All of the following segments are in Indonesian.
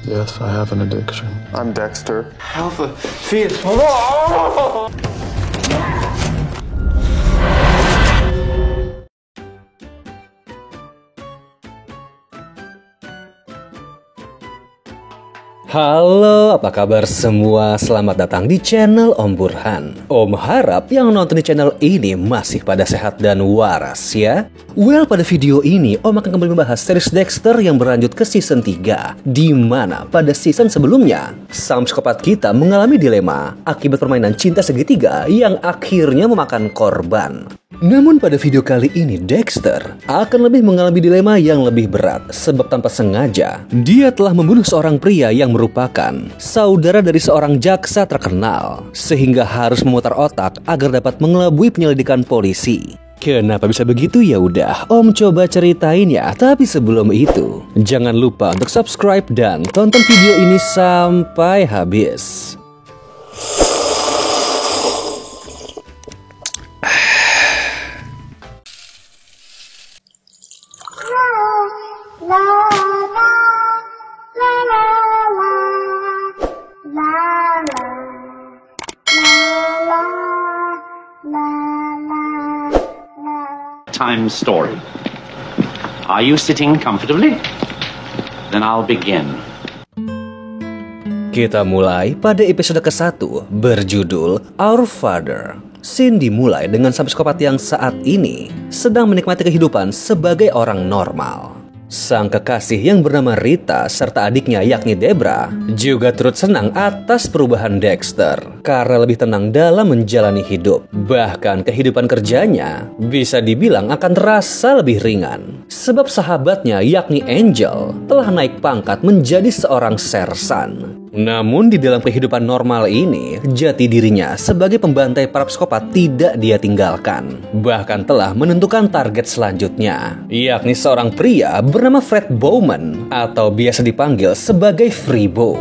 Yes, I have an addiction. I'm Dexter. Alpha, Phoenix. Halo, apa kabar semua? Selamat datang di channel Om Burhan. Om harap yang nonton di channel ini masih pada sehat dan waras ya. Well, pada video ini Om akan kembali membahas series Dexter yang berlanjut ke season 3, di mana pada season sebelumnya sang psikopat kita mengalami dilema akibat permainan cinta segitiga yang akhirnya memakan korban. Namun pada video kali ini Dexter akan lebih mengalami dilema yang lebih berat, sebab tanpa sengaja dia telah membunuh seorang pria yang merupakan saudara dari seorang jaksa terkenal, sehingga harus memutar otak agar dapat mengelabui penyelidikan polisi. Kenapa bisa begitu? Ya udah, Om coba ceritain ya. Tapi sebelum itu, jangan lupa untuk subscribe dan tonton video ini sampai habis. Time story. Are you sitting comfortably? Then I'll begin. Kita mulai pada episode ke-1 berjudul Our Father. Scene dimulai dengan sang psikopat yang saat ini sedang menikmati kehidupan sebagai orang normal. Sang kekasih yang bernama Rita serta adiknya yakni Debra juga turut senang atas perubahan Dexter karena lebih tenang dalam menjalani hidup. Bahkan kehidupan kerjanya bisa dibilang akan terasa lebih ringan, sebab sahabatnya yakni Angel telah naik pangkat menjadi seorang sersan. Namun di dalam kehidupan normal ini, jati dirinya sebagai pembantai para psikopat tidak dia tinggalkan. Bahkan telah menentukan target selanjutnya, yakni seorang pria bernama Fred Bowman atau biasa dipanggil sebagai Freebo.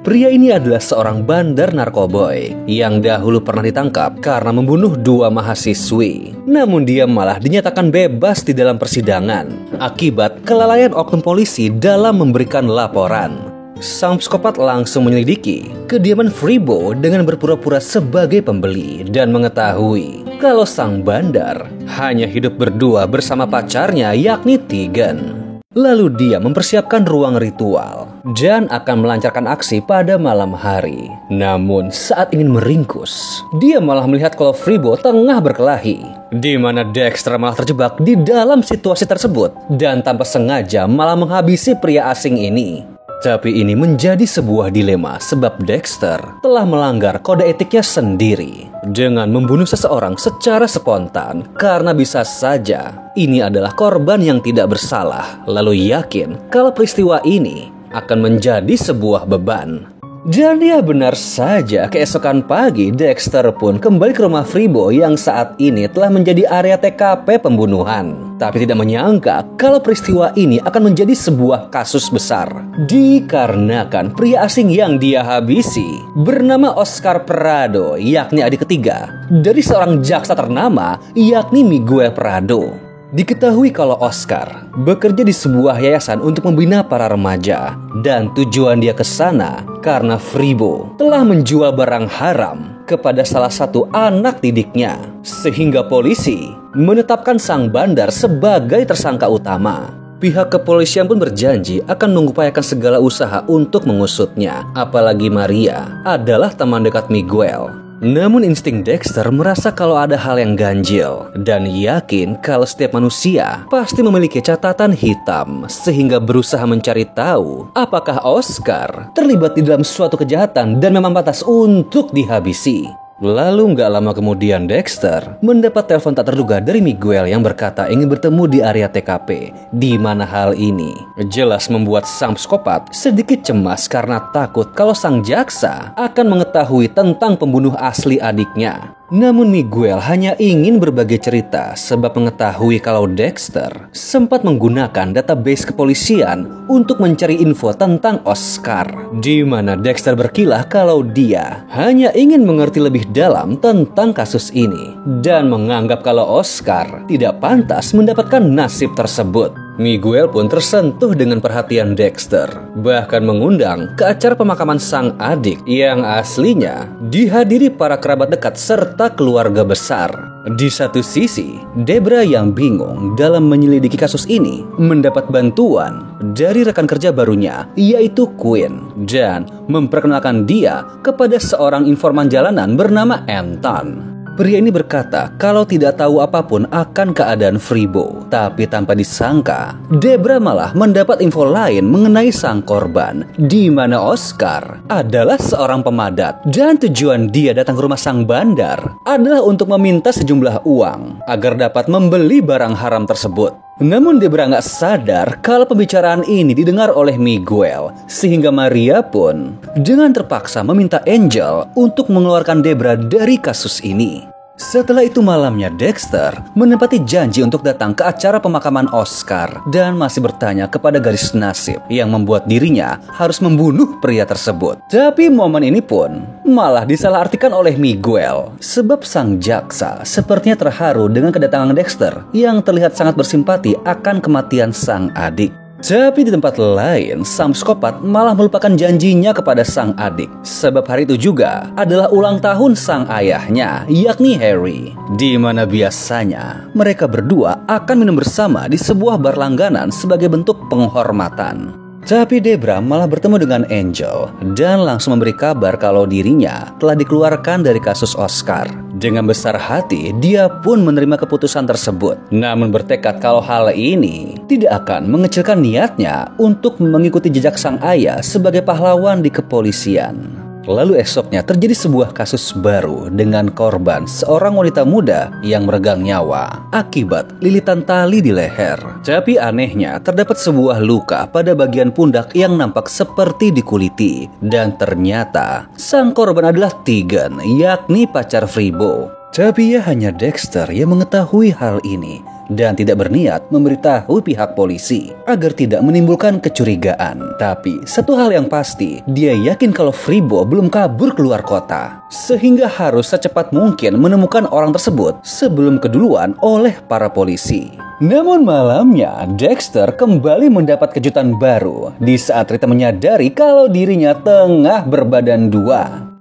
Pria ini adalah seorang bandar narkoboy yang dahulu pernah ditangkap karena membunuh 2 mahasiswi. Namun dia malah dinyatakan bebas di dalam persidangan akibat kelalaian oknum polisi dalam memberikan laporan. Sang psikopat langsung menyelidiki kediaman Freebo dengan berpura-pura sebagai pembeli dan mengetahui kalau sang bandar hanya hidup berdua bersama pacarnya yakni Tegan. Lalu dia mempersiapkan ruang ritual dan akan melancarkan aksi pada malam hari. Namun saat ingin meringkus, dia malah melihat kalau Freebo tengah berkelahi, di mana Dexter malah terjebak di dalam situasi tersebut dan tanpa sengaja malah menghabisi pria asing ini. Tapi ini menjadi sebuah dilema sebab Dexter telah melanggar kode etiknya sendiri dengan membunuh seseorang secara spontan karena bisa saja ini adalah korban yang tidak bersalah, lalu yakin kalau peristiwa ini akan menjadi sebuah beban. Dan ya benar saja, keesokan pagi Dexter pun kembali ke rumah Freebo yang saat ini telah menjadi area TKP pembunuhan. Tapi tidak menyangka kalau peristiwa ini akan menjadi sebuah kasus besar, dikarenakan pria asing yang dia habisi bernama Oscar Prado, yakni adik ketiga dari seorang jaksa ternama yakni Miguel Prado. Diketahui kalau Oscar bekerja di sebuah yayasan untuk membina para remaja, dan tujuan dia ke sana karena Freebo telah menjual barang haram kepada salah satu anak didiknya, sehingga polisi menetapkan sang bandar sebagai tersangka utama. Pihak kepolisian pun berjanji akan mengupayakan segala usaha untuk mengusutnya, apalagi Maria adalah teman dekat Miguel. Namun insting Dexter merasa kalau ada hal yang ganjil dan yakin kalau setiap manusia pasti memiliki catatan hitam, sehingga berusaha mencari tahu apakah Oscar terlibat di dalam suatu kejahatan dan memang pantas untuk dihabisi. Lalu gak lama kemudian Dexter mendapat telepon tak terduga dari Miguel yang berkata ingin bertemu di area TKP, di mana hal ini jelas membuat sang psikopat sedikit cemas karena takut kalau sang jaksa akan mengetahui tentang pembunuh asli adiknya. Namun Miguel hanya ingin berbagi cerita sebab mengetahui kalau Dexter sempat menggunakan database kepolisian untuk mencari info tentang Oscar, di mana Dexter berkilah kalau dia hanya ingin mengerti lebih dalam tentang kasus ini dan menganggap kalau Oscar tidak pantas mendapatkan nasib tersebut. Miguel pun tersentuh dengan perhatian Dexter, bahkan mengundang ke acara pemakaman sang adik yang aslinya dihadiri para kerabat dekat serta keluarga besar. Di satu sisi, Debra yang bingung dalam menyelidiki kasus ini mendapat bantuan dari rekan kerja barunya, yaitu Quinn, dan memperkenalkan dia kepada seorang informan jalanan bernama Anton. Pria ini berkata kalau tidak tahu apapun akan keadaan Fribo, tapi tanpa disangka, Debra malah mendapat info lain mengenai sang korban, di mana Oscar adalah seorang pemadat dan tujuan dia datang ke rumah sang bandar adalah untuk meminta sejumlah uang agar dapat membeli barang haram tersebut. Namun Debra nggak sadar kalau pembicaraan ini didengar oleh Miguel, sehingga Maria pun dengan terpaksa meminta Angel untuk mengeluarkan Debra dari kasus ini. Setelah itu malamnya Dexter menepati janji untuk datang ke acara pemakaman Oscar dan masih bertanya kepada garis nasib yang membuat dirinya harus membunuh pria tersebut. Tapi momen ini pun malah disalahartikan oleh Miguel, sebab sang jaksa sepertinya terharu dengan kedatangan Dexter yang terlihat sangat bersimpati akan kematian sang adik. Tapi di tempat lain, sang psikopat malah melupakan janjinya kepada sang adik. Sebab hari itu juga adalah ulang tahun sang ayahnya, yakni Harry. Di mana biasanya mereka berdua akan minum bersama di sebuah bar langganan sebagai bentuk penghormatan. Tapi Debra malah bertemu dengan Angel dan langsung memberi kabar kalau dirinya telah dikeluarkan dari kasus Oscar. Dengan besar hati, dia pun menerima keputusan tersebut. Namun bertekad kalau hal ini tidak akan mengecilkan niatnya untuk mengikuti jejak sang ayah sebagai pahlawan di kepolisian. Lalu esoknya terjadi sebuah kasus baru dengan korban seorang wanita muda yang meregang nyawa akibat lilitan tali di leher. Tapi anehnya terdapat sebuah luka pada bagian pundak yang nampak seperti dikuliti. Dan ternyata sang korban adalah Tegan, yakni pacar Fribo. Tapi ya hanya Dexter yang mengetahui hal ini dan tidak berniat memberitahu pihak polisi agar tidak menimbulkan kecurigaan. Tapi satu hal yang pasti, dia yakin kalau Fribo belum kabur keluar kota, sehingga harus secepat mungkin menemukan orang tersebut sebelum keduluan oleh para polisi. Namun malamnya, Dexter kembali mendapat kejutan baru di saat Rita menyadari kalau dirinya tengah berbadan dua.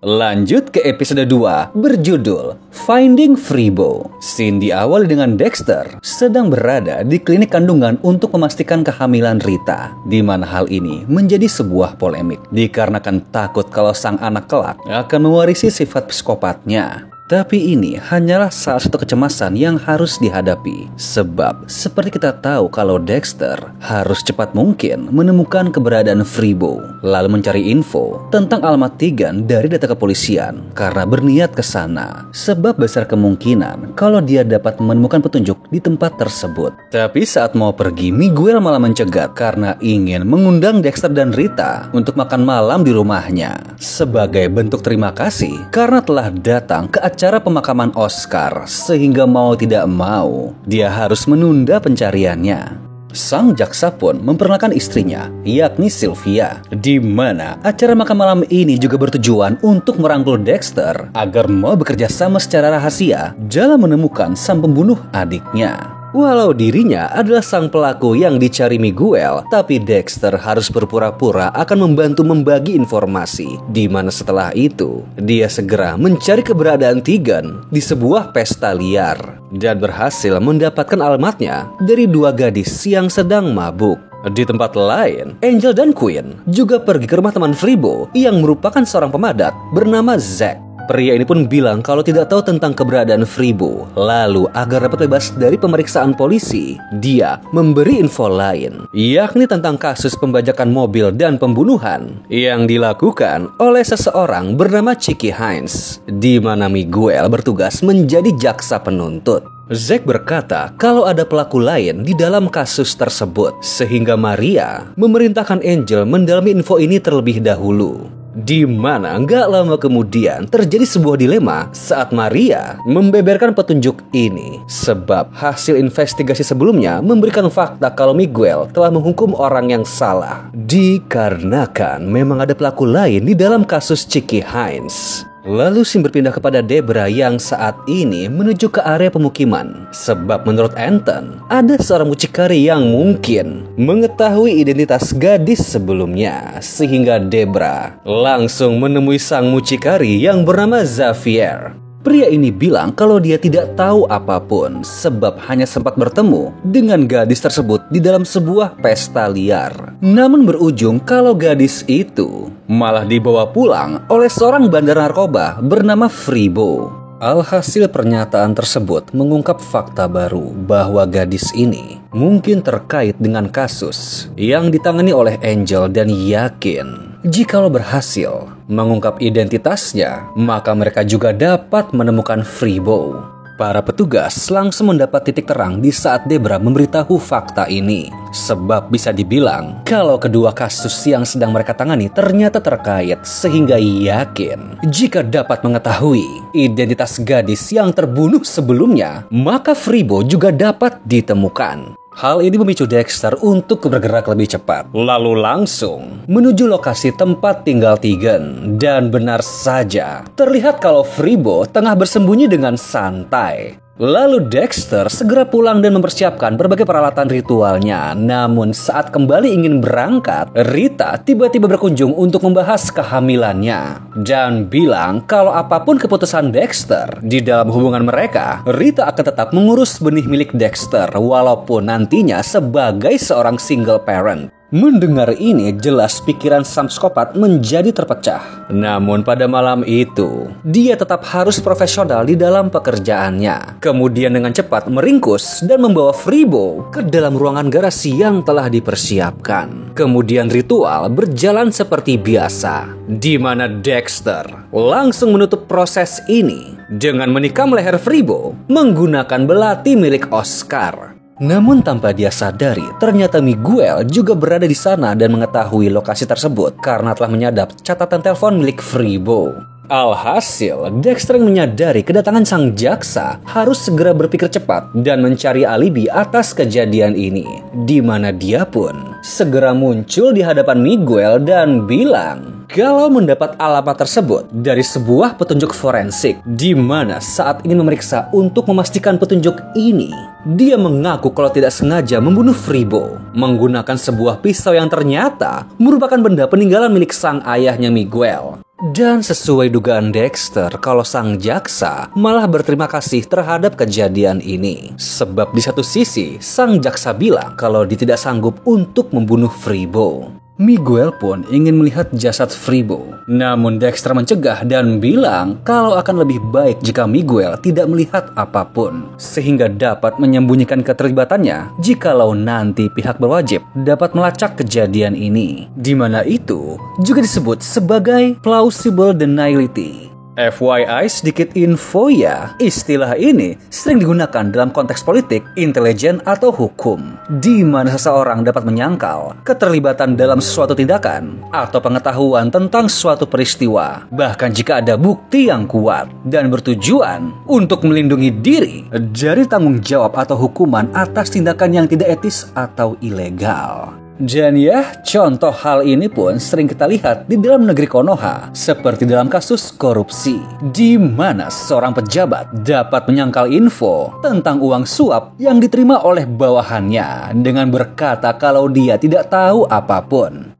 Lanjut ke episode 2 berjudul Finding Fribo. Scene diawali dengan Dexter sedang berada di klinik kandungan untuk memastikan kehamilan Rita, di mana hal ini menjadi sebuah polemik dikarenakan takut kalau sang anak kelak akan mewarisi sifat psikopatnya. Tapi ini hanyalah salah satu kecemasan yang harus dihadapi. Sebab seperti kita tahu kalau Dexter harus cepat mungkin menemukan keberadaan Fribo, lalu mencari info tentang alamat Tegan dari data kepolisian karena berniat ke sana. Sebab besar kemungkinan kalau dia dapat menemukan petunjuk di tempat tersebut. Tapi saat mau pergi, Miguel malah mencegat karena ingin mengundang Dexter dan Rita untuk makan malam di rumahnya sebagai bentuk terima kasih karena telah datang ke acara pemakaman Oscar, sehingga mau tidak mau dia harus menunda pencariannya. Sang jaksa pun memperkenalkan istrinya, yakni Sylvia, di mana acara makan malam ini juga bertujuan untuk merangkul Dexter agar mau bekerja sama secara rahasia dalam menemukan sang pembunuh adiknya. Walau dirinya adalah sang pelaku yang dicari Miguel, tapi Dexter harus berpura-pura akan membantu membagi informasi, di mana setelah itu dia segera mencari keberadaan Tegan di sebuah pesta liar dan berhasil mendapatkan alamatnya dari dua gadis yang sedang mabuk. Di tempat lain, Angel dan Quinn juga pergi ke rumah teman Fribo yang merupakan seorang pemadat bernama Zack. Pria ini pun bilang kalau tidak tahu tentang keberadaan Fribo. Lalu agar dapat bebas dari pemeriksaan polisi, dia memberi info lain, yakni tentang kasus pembajakan mobil dan pembunuhan yang dilakukan oleh seseorang bernama Chicky Hines, di mana Miguel bertugas menjadi jaksa penuntut. Zack berkata kalau ada pelaku lain di dalam kasus tersebut, sehingga Maria memerintahkan Angel mendalami info ini terlebih dahulu. Di mana gak lama kemudian terjadi sebuah dilema saat Maria membeberkan petunjuk ini. Sebab hasil investigasi sebelumnya memberikan fakta kalau Miguel telah menghukum orang yang salah, dikarenakan memang ada pelaku lain di dalam kasus Chicky Hines. Lalu scene berpindah kepada Debra yang saat ini menuju ke area pemukiman. Sebab menurut Anton, ada seorang mucikari yang mungkin mengetahui identitas gadis sebelumnya. Sehingga Debra langsung menemui sang mucikari yang bernama Xavier. Pria ini bilang kalau dia tidak tahu apapun sebab hanya sempat bertemu dengan gadis tersebut di dalam sebuah pesta liar. Namun berujung kalau gadis itu malah dibawa pulang oleh seorang bandar narkoba bernama Fribo. Alhasil pernyataan tersebut mengungkap fakta baru bahwa gadis ini mungkin terkait dengan kasus yang ditangani oleh Angel dan yakin jikalau berhasil mengungkap identitasnya, maka mereka juga dapat menemukan Fribo. Para petugas langsung mendapat titik terang di saat Debra memberitahu fakta ini. Sebab bisa dibilang kalau kedua kasus yang sedang mereka tangani ternyata terkait, sehingga yakin jika dapat mengetahui identitas gadis yang terbunuh sebelumnya, maka Fribo juga dapat ditemukan. Hal ini memicu Dexter untuk bergerak lebih cepat, lalu langsung menuju lokasi tempat tinggal Tegan. Dan benar saja, terlihat kalau Fribo tengah bersembunyi dengan santai. Lalu Dexter segera pulang dan mempersiapkan berbagai peralatan ritualnya. Namun saat kembali ingin berangkat, Rita tiba-tiba berkunjung untuk membahas kehamilannya dan bilang kalau apapun keputusan Dexter di dalam hubungan mereka, Rita akan tetap mengurus benih milik Dexter walaupun nantinya sebagai seorang single parent. Mendengar ini, jelas pikiran sang psikopat menjadi terpecah. Namun pada malam itu, dia tetap harus profesional di dalam pekerjaannya. Kemudian dengan cepat meringkus dan membawa Fribo ke dalam ruangan garasi yang telah dipersiapkan. Kemudian ritual berjalan seperti biasa, di mana Dexter langsung menutup proses ini dengan menikam leher Fribo menggunakan belati milik Oscar. Namun tanpa dia sadari, ternyata Miguel juga berada di sana dan mengetahui lokasi tersebut karena telah menyadap catatan telepon milik Fribo. Alhasil, Dexter yang menyadari kedatangan sang jaksa harus segera berpikir cepat dan mencari alibi atas kejadian ini, di mana dia pun segera muncul di hadapan Miguel dan bilang kalau mendapat alamat tersebut dari sebuah petunjuk forensik, di mana saat ini memeriksa untuk memastikan petunjuk ini. Dia mengaku kalau tidak sengaja membunuh Fribo menggunakan sebuah pisau yang ternyata merupakan benda peninggalan milik sang ayahnya Miguel. Dan sesuai dugaan Dexter, kalau sang jaksa malah berterima kasih terhadap kejadian ini. Sebab di satu sisi, sang jaksa bilang kalau dia tidak sanggup untuk membunuh Fribo. Miguel pun ingin melihat jasad Fribo. Namun Dexter mencegah dan bilang kalau akan lebih baik jika Miguel tidak melihat apapun, sehingga dapat menyembunyikan keterlibatannya jikalau nanti pihak berwajib dapat melacak kejadian ini. Di mana itu juga disebut sebagai plausible deniability. FYI sedikit info ya, istilah ini sering digunakan dalam konteks politik, intelijen, atau hukum, di mana seseorang dapat menyangkal keterlibatan dalam suatu tindakan atau pengetahuan tentang suatu peristiwa, bahkan jika ada bukti yang kuat dan bertujuan untuk melindungi diri dari tanggung jawab atau hukuman atas tindakan yang tidak etis atau ilegal. Dan ya, contoh hal ini pun sering kita lihat di dalam negeri Konoha, seperti dalam kasus korupsi, di mana seorang pejabat dapat menyangkal info tentang uang suap yang diterima oleh bawahannya dengan berkata kalau dia tidak tahu apapun.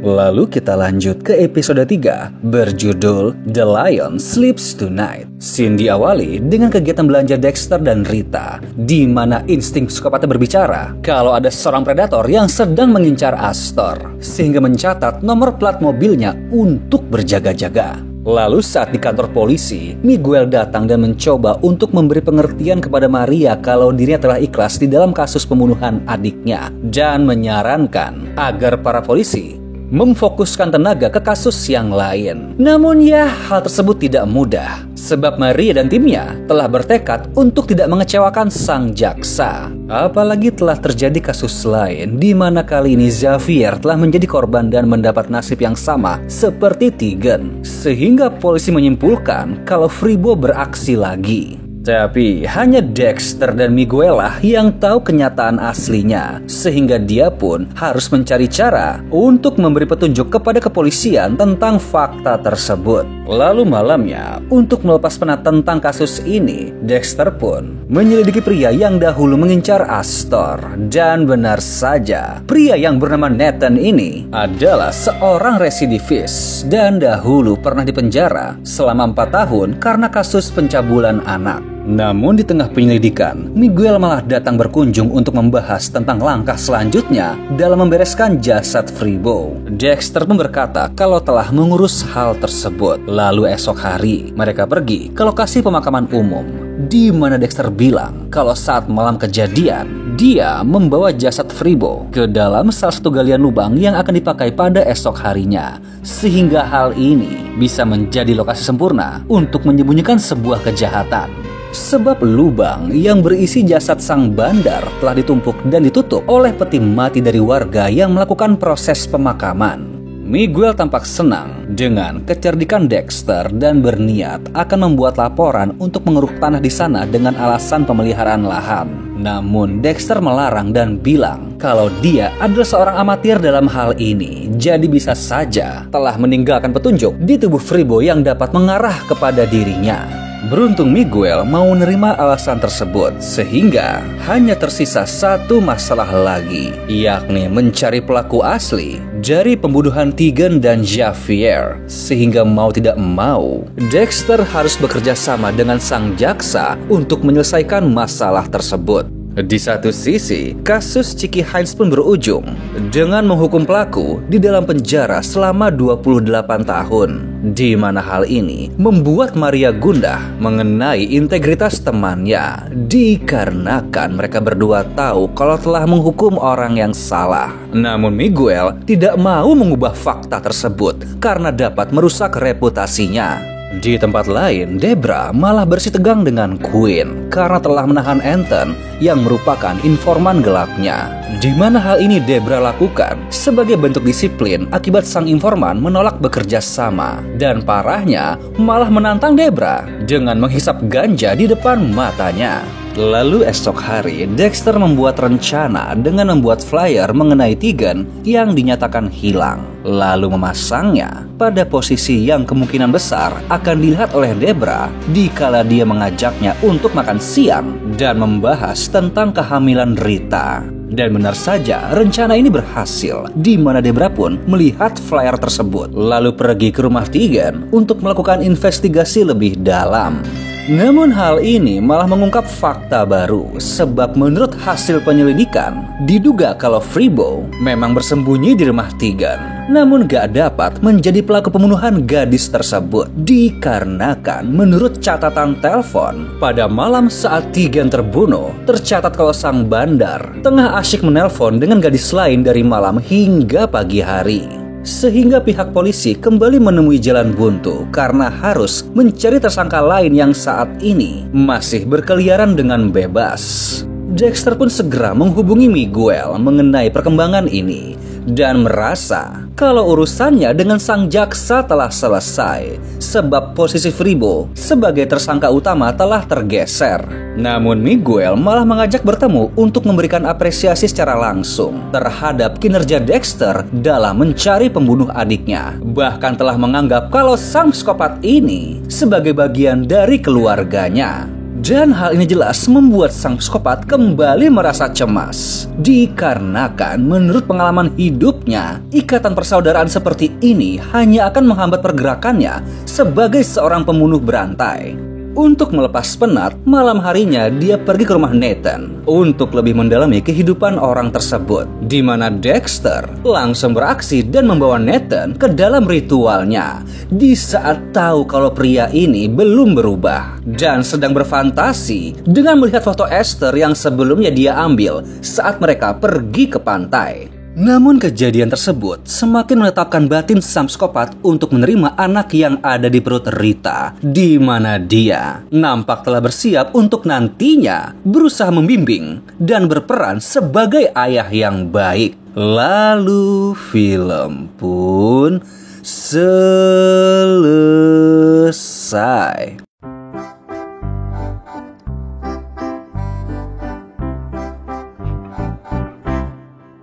Lalu kita lanjut ke episode 3 berjudul The Lion Sleeps Tonight. Scene diawali dengan kegiatan belanja Dexter dan Rita, di mana insting psikopatnya berbicara kalau ada seorang predator yang sedang mengincar Astor, sehingga mencatat nomor plat mobilnya untuk berjaga-jaga. Lalu saat di kantor polisi, Miguel datang dan mencoba untuk memberi pengertian kepada Maria kalau dirinya telah ikhlas di dalam kasus pembunuhan adiknya dan menyarankan agar para polisi memfokuskan tenaga ke kasus yang lain. Namun ya, hal tersebut tidak mudah, sebab Maria dan timnya telah bertekad untuk tidak mengecewakan sang jaksa. Apalagi telah terjadi kasus lain, di mana kali ini Xavier telah menjadi korban dan mendapat nasib yang sama seperti Tegan, sehingga polisi menyimpulkan kalau Fribo beraksi lagi. Tapi hanya Dexter dan Miguel lah yang tahu kenyataan aslinya, sehingga dia pun harus mencari cara untuk memberi petunjuk kepada kepolisian tentang fakta tersebut. Lalu malamnya, untuk melepas penat tentang kasus ini, Dexter pun menyelidiki pria yang dahulu mengincar Astor. Dan benar saja, pria yang bernama Nathan ini adalah seorang residivis dan dahulu pernah dipenjara selama 4 tahun karena kasus pencabulan anak. Namun di tengah penyelidikan, Miguel malah datang berkunjung untuk membahas tentang langkah selanjutnya dalam membereskan jasad Fribo. Dexter pun berkata kalau telah mengurus hal tersebut. Lalu esok hari, mereka pergi ke lokasi pemakaman umum, di mana Dexter bilang kalau saat malam kejadian, dia membawa jasad Fribo ke dalam salah satu galian lubang yang akan dipakai pada esok harinya. Sehingga hal ini bisa menjadi lokasi sempurna untuk menyembunyikan sebuah kejahatan. Sebab lubang yang berisi jasad sang bandar telah ditumpuk dan ditutup oleh peti mati dari warga yang melakukan proses pemakaman. Miguel tampak senang dengan kecerdikan Dexter dan berniat akan membuat laporan untuk mengeruk tanah di sana dengan alasan pemeliharaan lahan. Namun Dexter melarang dan bilang kalau dia adalah seorang amatir dalam hal ini, jadi bisa saja telah meninggalkan petunjuk di tubuh Fribo yang dapat mengarah kepada dirinya. Beruntung Miguel mau menerima alasan tersebut, sehingga hanya tersisa satu masalah lagi, yakni mencari pelaku asli dari pembunuhan Tegan dan Javier. Sehingga mau tidak mau, Dexter harus bekerja sama dengan sang jaksa untuk menyelesaikan masalah tersebut. Di satu sisi, kasus Cici Hines pun berujung dengan menghukum pelaku di dalam penjara selama 28 tahun. Di mana hal ini membuat Maria gundah mengenai integritas temannya, dikarenakan mereka berdua tahu kalau telah menghukum orang yang salah. Namun Miguel tidak mau mengubah fakta tersebut karena dapat merusak reputasinya. Di tempat lain, Debra malah bersitegang dengan Quinn karena telah menahan Anton yang merupakan informan gelapnya. Di mana hal ini Debra lakukan sebagai bentuk disiplin akibat sang informan menolak bekerja sama. Dan parahnya, malah menantang Debra dengan menghisap ganja di depan matanya. Lalu esok hari, Dexter membuat rencana dengan membuat flyer mengenai Tegan yang dinyatakan hilang. Lalu memasangnya pada posisi yang kemungkinan besar akan dilihat oleh Debra dikala dia mengajaknya untuk makan siang dan membahas tentang kehamilan Rita. Dan benar saja, rencana ini berhasil, di mana Debra pun melihat flyer tersebut, lalu pergi ke rumah Tegan untuk melakukan investigasi lebih dalam. Namun hal ini malah mengungkap fakta baru, sebab menurut hasil penyelidikan, diduga kalau Fribo memang bersembunyi di rumah Tegan, namun gak dapat menjadi pelaku pembunuhan gadis tersebut, dikarenakan menurut catatan telepon, pada malam saat Tegan terbunuh, tercatat kalau sang bandar tengah asyik menelpon dengan gadis lain dari malam hingga pagi hari. Sehingga pihak polisi kembali menemui jalan buntu karena harus mencari tersangka lain yang saat ini masih berkeliaran dengan bebas. Dexter pun segera menghubungi Miguel mengenai perkembangan ini dan merasa kalau urusannya dengan sang jaksa telah selesai, sebab posisi Fribo sebagai tersangka utama telah tergeser. Namun Miguel malah mengajak bertemu untuk memberikan apresiasi secara langsung terhadap kinerja Dexter dalam mencari pembunuh adiknya. Bahkan telah menganggap kalau sang psikopat ini sebagai bagian dari keluarganya. Dan hal ini jelas membuat sang psikopat kembali merasa cemas, dikarenakan menurut pengalaman hidupnya, ikatan persaudaraan seperti ini hanya akan menghambat pergerakannya sebagai seorang pembunuh berantai. Untuk melepas penat, malam harinya dia pergi ke rumah Nathan untuk lebih mendalami kehidupan orang tersebut, di mana Dexter langsung beraksi dan membawa Nathan ke dalam ritualnya di saat tahu kalau pria ini belum berubah dan sedang berfantasi dengan melihat foto Esther yang sebelumnya dia ambil saat mereka pergi ke pantai. Namun kejadian tersebut semakin menetapkan batin sang psikopat untuk menerima anak yang ada di perut Rita, di mana dia nampak telah bersiap untuk nantinya berusaha membimbing dan berperan sebagai ayah yang baik. Lalu film pun selesai.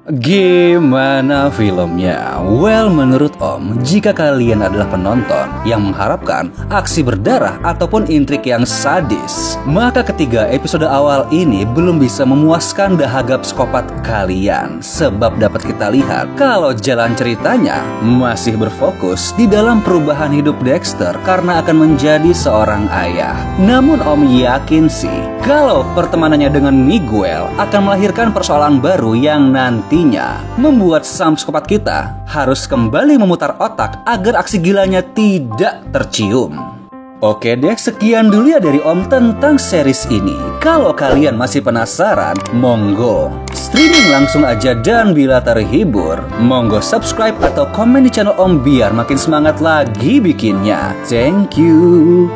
Gimana filmnya? Well, menurut Om, jika kalian adalah penonton yang mengharapkan aksi berdarah ataupun intrik yang sadis, maka ketiga episode awal ini belum bisa memuaskan dahaga psikopat kalian. Sebab dapat kita lihat kalau jalan ceritanya masih berfokus di dalam perubahan hidup Dexter karena akan menjadi seorang ayah. Namun Om yakin sih kalau pertemanannya dengan Miguel akan melahirkan persoalan baru yang nantinya membuat sang psikopat kita harus kembali memutar otak agar aksi gilanya tidak tercium. Oke deh, sekian dulu ya dari Om tentang series ini. Kalau kalian masih penasaran, monggo streaming langsung aja, dan bila terhibur, monggo subscribe atau komen di channel Om biar makin semangat lagi bikinnya. Thank you.